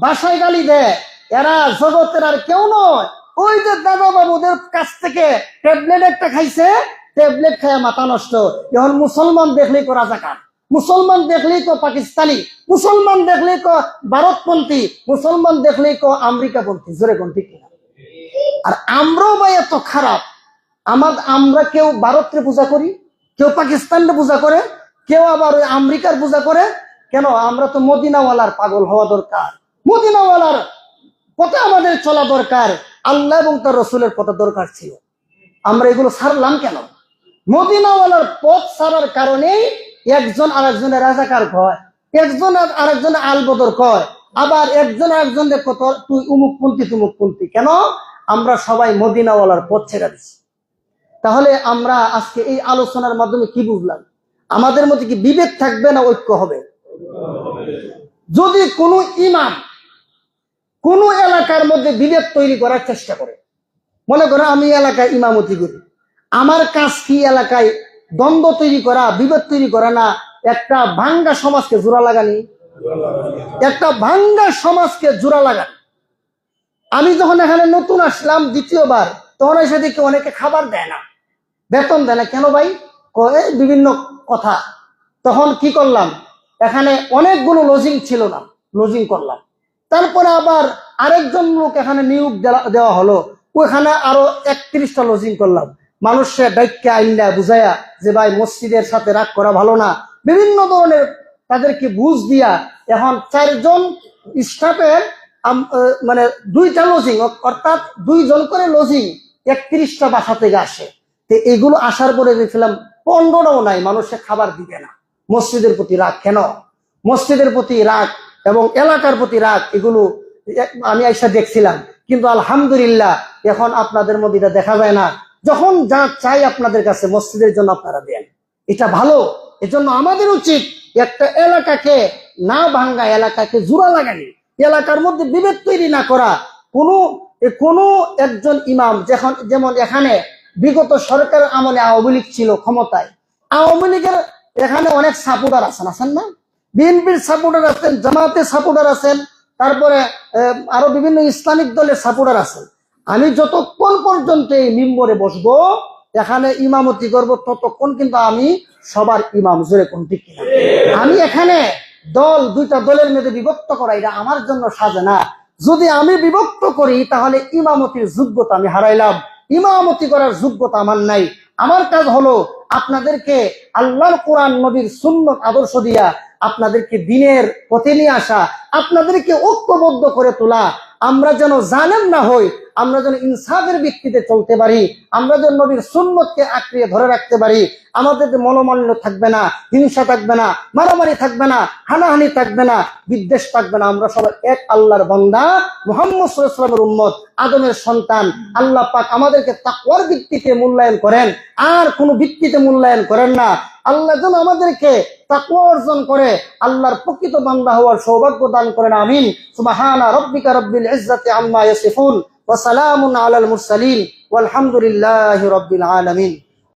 ভাষায় গালি দেয়, এরা জগতের আর কেউ নয়, ওই যে দাদা বাবুদের কাছ থেকে ট্যাবলেট একটা খাইছে, ট্যাবলেট খায়া মাথা নষ্ট। এখন মুসলমান দেখলেই তো রাজাকার, মুসলমান দেখলেই তো পাকিস্তানি, মুসলমান দেখলেই তো ভারতপন্থী, মুসলমান দেখলেই তো আমেরিকাপন্থী। জোরে কোন ঠিক কিনা? আর আমরাও বা এত খারাপ, আমরা কেউ ভারতের পূজা করি, কেউ পাকিস্তানের পূজা করে, কেউ আবার ওই আমেরিকার পূজা করে। কেন? আমরা তো মদিনাওয়ালার পাগল হওয়া দরকার, মদিনাওয়ালার পথে আমাদের চলা দরকার, আল্লাহ এবং তার রসুলের পথে দরকার ছিল। আমরা এগুলো ছাড়লাম কেন? মদিনাওয়ালার পথ ছাড়ার কারণেই একজন আরেকজনের রাজাকার কয়, একজন আরেকজনের আলবদর কয়, আবার একজন আরেকজনের কত তুই উমুকপন্থী তুমুকপন্থী। কেন? আমরা সবাই মদিনাওয়ালার পথ ছেড়ে দিচ্ছি। তাহলে আমরা আজকে এই আলোচনার মাধ্যমে কি বুঝলাম? আমাদের মধ্যে কি বিভেদ থাকবে না ঐক্য হবে? যদি কোনো ইমাম কোন এলাকার মধ্যে বিভেদ তৈরি করার চেষ্টা করে, মনে করো আমি এলাকায় ইমামতি করি, আমার কাজ কি এলাকায় দ্বন্দ্ব তৈরি করা, বিভেদ তৈরি করা না একটা ভাঙ্গা সমাজকে জোড়া লাগানি? একটা ভাঙ্গা সমাজকে জোড়া লাগান। আমি যখন এখানে নতুন আসলাম দ্বিতীয়বার, তখন এসে দেখি অনেকে খাবার দেয় না, বেতন দেয় না। কেন ভাই? কয়ে বিভিন্ন কথা। তখন কি করলাম, এখানে অনেকগুলো লজিং ছিল না, লজিং করলাম। তারপরে আবার আরেকজন লোক এখানে নিয়োগ দেওয়া হলো, ওখানে আরো 31টা লজিং করলাম। মানুষের ডাইক্যা আইনটা বুঝাইয়া যে ভাই মসজিদের সাথে রাগ করা ভালো না, বিভিন্ন ধরনের তাদেরকে বুঝ দিয়া এখন 4 জন স্টাফের মানে 2টা লজিং, অর্থাৎ 2 জন করে লজিং 31টা বাসা থেকে আসে। তো এগুলো আসার পরে দেখছিলাম 15টাও নাই, মানুষে খাবার দিবে না। মসজিদের প্রতি রাগ কেন? মসজিদের প্রতি রাগ এবং এলাকার প্রতি রাগ, এগুলো আমি আইসা দেখছিলাম। কিন্তু আলহামদুলিল্লাহ এখন আপনাদের মধ্যে এটা দেখা যায় না। যখন যা চাই আপনাদের কাছে মসজিদের জন্য আপনারা দেন, এটা ভালো। এজন্য আমাদের উচিত একটা এলাকাকে না ভাঙ্গা, এলাকাকে জোড়া লাগানি, এলাকার মধ্যে বিভেদ তৈরি না করা। কোনো একজন ইমাম যেমন এখানে বিগত সরকার আমলে আওয়ামী লীগ ছিল ক্ষমতায়, আওয়ামী লীগের এখানে অনেক সাপোর্টার আছেন না? বিএনপির সাপোর্টার আছেন, জামাতের সাপোর্টার আছেন, তারপরে আরো বিভিন্ন ইসলামিক দলের সাপোর্টার আছেন। আমি যতক্ষণ পর্যন্ত এই মিম্বরে বসবো, এখানে ইমামতি করব, ততক্ষণ কিন্তু আমি সবার ইমাম। জোরে কোন ঠিক কিনা? আমি এখানে দল 2টা দলের মধ্যে বিভক্ত করা এটা আমার জন্য সাজে না। যদি আমি বিভক্ত করি তাহলে ইমামতির যোগ্যতা আমি হারাইলাম, ইমামতি করার যোগ্যতা আমার নাই। আমার কাজ হলো আপনাদেরকে আল্লাহর কোরআন নবীর সুন্নত আদর্শ দিয়া আপনাদেরকে দিনের পথে নিয়ে আসা, আপনাদেরকে ঐক্যবদ্ধ করে তোলা। আমরা যেন জালেম না হই, আমরা যেন ইনসাফের ভিত্তিতে চলতে পারি, আমরা যেন নবীর সুন্নতকে আঁকড়িয়ে ধরে রাখতে পারি। আমাদের মনোমালিন্য থাকবে না, হিংসা থাকবে না, মারামারি থাকবে না, হানাহানি থাকবে না, বিদ্বেষ থাকবে না। আমরা সবাই এক আল্লাহর বান্দা, মুহাম্মদ সাল্লাল্লাহু আলাইহি ওয়াসাল্লামের উম্মত, আদমের সন্তান। আল্লাহ পাক আমাদেরকে তাকওয়ার ভিত্তিতে মূল্যায়ন করেন, আর কোনো ভিত্তিতে মূল্যায়ন করেন না। আল্লাহ যেন আমাদেরকে তাকওয়া অর্জন করে আল্লাহর প্রকৃত বান্দা হওয়ার সৌভাগ্য দান করেন। আমিন। সুবহানা রাব্বিকা রাব্বিল ইজ্জাতি আম্মা ইয়াসিফুন ওয়া সালামুন আলাল মুরসালিন ওয়ালহামদুলিল্লাহি রাব্বিল আলামিন।